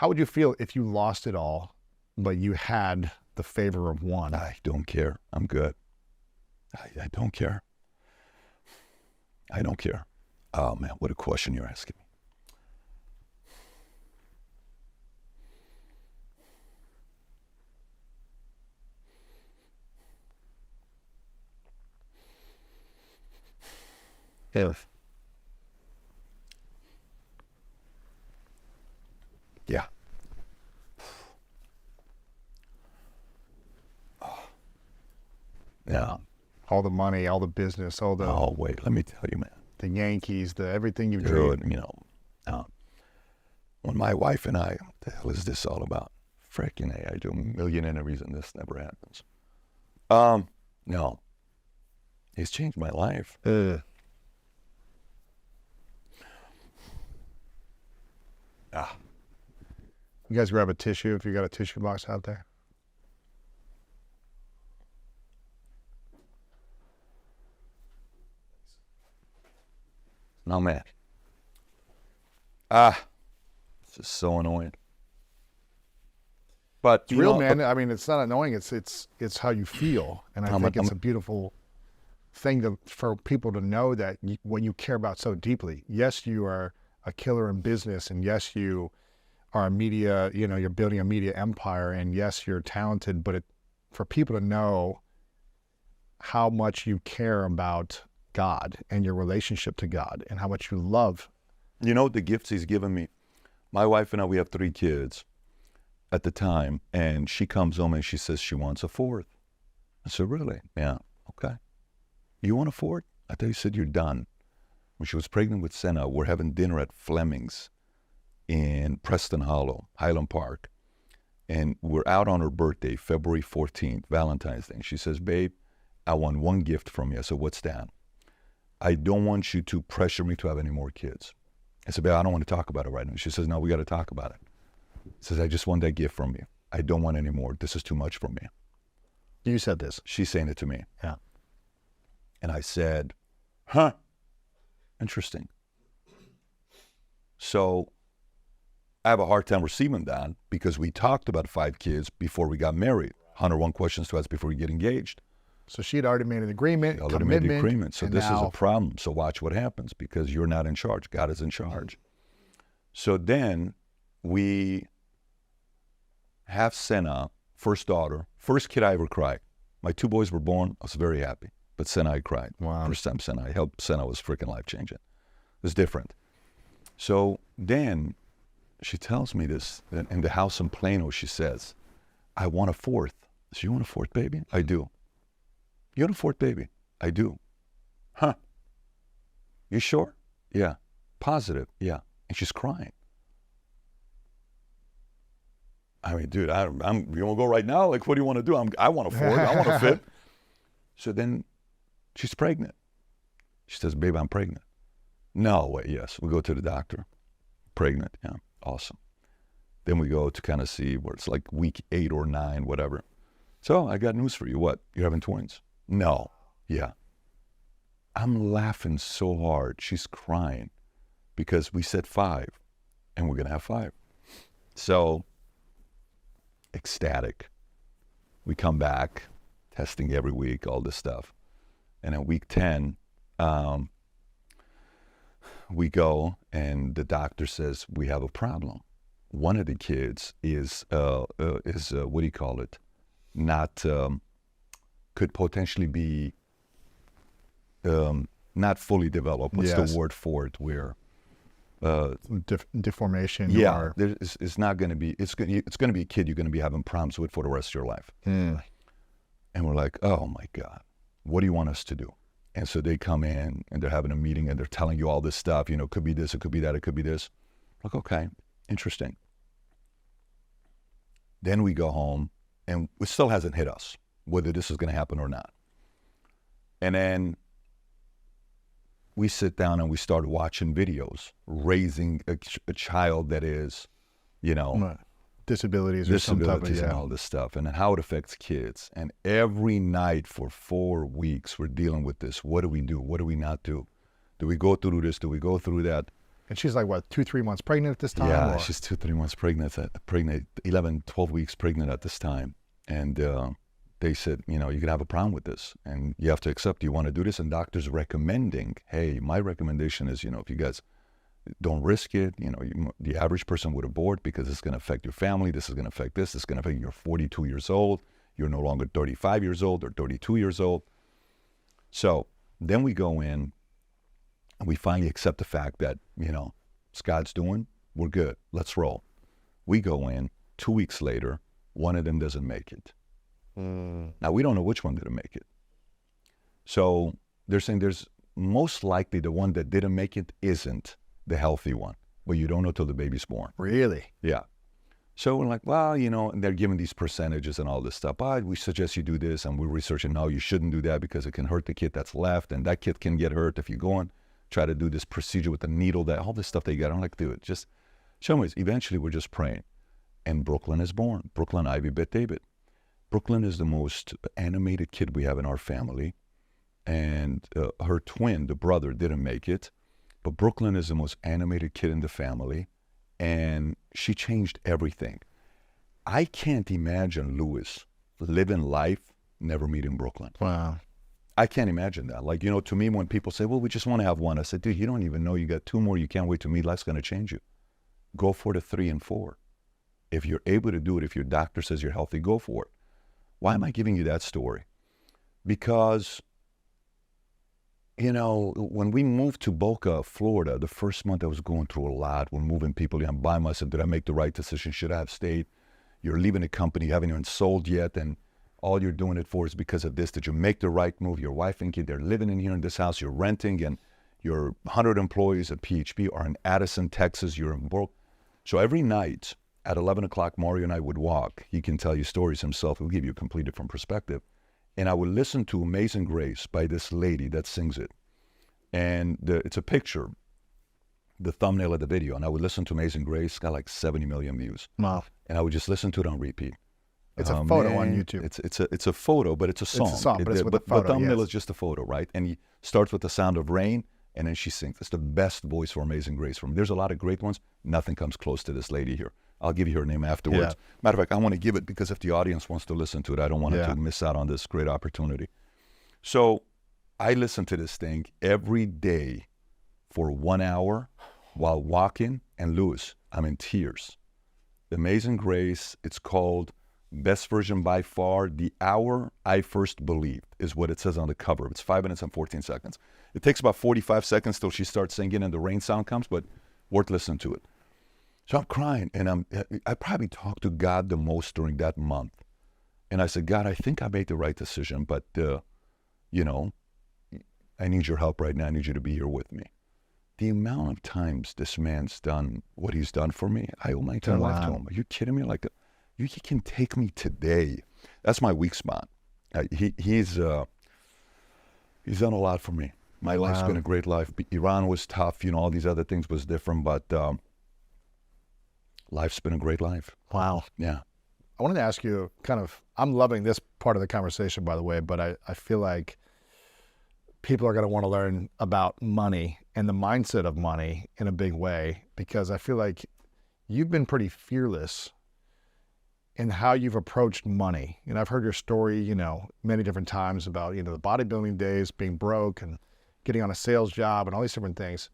How would you feel if you lost it all, but you had the favor of one? I don't care. I'm good. I don't care. I don't care. Oh, man, what a question you're asking me. If. Yeah. Yeah. All the money, all the business, all the Oh, wait, let me tell you, man. the Yankees, the everything you've dreamed. Dude, when my wife and I, what the hell is this all about? Freaking A, I do a million interviews and this never happens. No. It's changed my life. You guys grab a tissue if you got a tissue box out there. No, man. It's just so annoying. But It's real, man. I mean, it's not annoying. It's how you feel, and I think it's a beautiful thing for people to know that what you care about so deeply. Yes, you are a killer in business, and yes, you are a media. You know, you're building a media empire, and yes, you're talented. But for people to know how much you care about God and your relationship to God, and how much you love. You know the gifts he's given me. My wife and I, we have 3 kids at the time, and she comes home and she says she wants a 4th. I said, really? Yeah, okay. You want a 4th? I thought you said you're done. When she was pregnant with Senna, we're having dinner at Fleming's in Preston Hollow, Highland Park. And we're out on her birthday, February 14th, Valentine's Day. And she says, babe, I want one gift from you. I said, what's that? I don't want you to pressure me to have any more kids. I said, babe, I don't want to talk about it right now. She says, no, we got to talk about it. Says, I just want that gift from you. I don't want any more. This is too much for me. You said this. She's saying it to me. Yeah. And I said, huh, interesting. So I have a hard time receiving that because we talked about 5 kids before we got married. 101 questions to ask before we get engaged. So she had already made an agreement, She already made the agreement. So this is a problem. So watch what happens because you're not in charge. God is in charge. So then we have Senna, first daughter, first kid I ever cried. My 2 boys were born. I was very happy. But Senna, I cried. Wow. First time Senna. I helped Senna was freaking life-changing. It was different. So then she tells me this. In the house in Plano, she says, I want a 4th. I said, you want a 4th baby? I do. You want a 4th baby? I do. Huh? You sure? Yeah. Positive? Yeah. And she's crying. I mean, dude, you want to go right now? Like, what do you want to do? I want a 4th. I want a 5th. So then she's pregnant. She says, babe, I'm pregnant. No way. Yes. We go to the doctor. Pregnant. Yeah. Awesome. Then we go to kind of see where it's like week 8 or 9, whatever. So I got news for you. What? You're having twins? No. Yeah. I'm laughing so hard. She's crying because we said 5 and we're going to have 5. So ecstatic. We come back, testing every week, all this stuff. And in week 10, we go and the doctor says, we have a problem. One of the kids is what do you call it? Not, could potentially be not fully developed. What's the word for it? Where deformation. Yeah, or... it's not going to be. It's going to be a kid you're going to be having problems with for the rest of your life. Mm. And we're like, oh my God, what do you want us to do? And so they come in and they're having a meeting and they're telling you all this stuff. You know, it could be this, it could be that, it could be this. Like, okay, interesting. Then we go home and it still hasn't hit us whether this is going to happen or not. And then we sit down and we start watching videos, raising a child that is, you know, disabilities or some type of, and all this stuff, and how it affects kids. And every night for 4 weeks, we're dealing with this. What do we do? What do we not do? Do we go through this? Do we go through that? And she's like, what, 2-3 months pregnant at this time? Yeah, or? she's 2-3 months pregnant, 11, 12 weeks pregnant at this time. And they said, you know, you can have a problem with this and you have to accept, you want to do this? And doctors recommending, hey, my recommendation is, you know, if you guys don't risk it, you know, the average person would abort because it's going to affect your family. This is going to affect this. It's going to affect you're 42 years old. You're no longer 35 years old or 32 years old. So then we go in and we finally accept the fact that, you know, it's God's doing, we're good, let's roll. We go in, 2 weeks later, one of them doesn't make it. Now, we don't know which one didn't make it. So they're saying there's most likely the one that didn't make it isn't the healthy one, but you don't know till the baby's born. Really? Yeah. So we're like, well, you know, and they're giving these percentages and all this stuff. But we suggest you do this, and we're researching, no, you shouldn't do that because it can hurt the kid that's left, and that kid can get hurt if you go and try to do this procedure with the needle, that all this stuff that you got. I'm like, dude, just show me. Eventually, we're just praying. And Brooklyn is born. Brooklyn Ivy Bet David. Brooklyn is the most animated kid we have in our family. And her twin, the brother, didn't make it. But Brooklyn is the most animated kid in the family. And she changed everything. I can't imagine Lewis living life never meeting Brooklyn. Wow. I can't imagine that. Like, you know, to me, when people say, well, we just want to have one, I said, dude, you don't even know you got 2 more you can't wait to meet. Life's going to change you. Go for the 3 and 4. If you're able to do it, if your doctor says you're healthy, go for it. Why am I giving you that story? Because, you know, when we moved to Boca, Florida, the first month I was going through a lot. We're moving people. I'm by myself. Did I make the right decision? Should I have stayed? You're leaving a company you haven't even sold yet, and all you're doing it for is because of this. Did you make the right move? Your wife and kid, they're living in here in this house. You're renting, and your 100 employees at PHP are in Addison, Texas. You're in Brook. So every night at 11 o'clock, Mario and I would walk. He can tell you stories himself. He'll give you a completely different perspective. And I would listen to Amazing Grace by this lady that sings it. And it's a picture, the thumbnail of the video. And I would listen to Amazing Grace. It's got like 70 million views. Wow. And I would just listen to it on repeat. It's a photo on YouTube. It's a photo, but it's a song. It's a song, but it's with a photo, the thumbnail yes. is just a photo, right? And he starts with the sound of rain, and then she sings. It's the best voice for Amazing Grace from. There's a lot of great ones. Nothing comes close to this lady here. I'll give you her name afterwards. Yeah. Matter of fact, I want to give it because if the audience wants to listen to it, I don't want to miss out on this great opportunity. So I listen to this thing every day for 1 hour while walking, and Lewis, I'm in tears. Amazing Grace, it's called best version by far, The Hour I First Believed, is what it says on the cover. It's 5 minutes and 14 seconds. It takes about 45 seconds till she starts singing and the rain sound comes, but worth listening to it. So I'm crying, and I probably talked to God the most during that month. And I said, God, I think I made the right decision, but, you know, I need your help right now. I need you to be here with me. The amount of times this man's done what he's done for me, I owe my entire life to him. Are you kidding me? Like, you can take me today. That's my weak spot. He's done a lot for me. My life's been a great life. Iran was tough, you know, all these other things was different, but life's been a great life. Wow. Yeah. I wanted to ask you I'm loving this part of the conversation, by the way, but I feel like people are going to want to learn about money and the mindset of money in a big way, because I feel like you've been pretty fearless in how you've approached money. And I've heard your story, you know, many different times about, you know, the bodybuilding days, being broke and getting on a sales job and all these different things.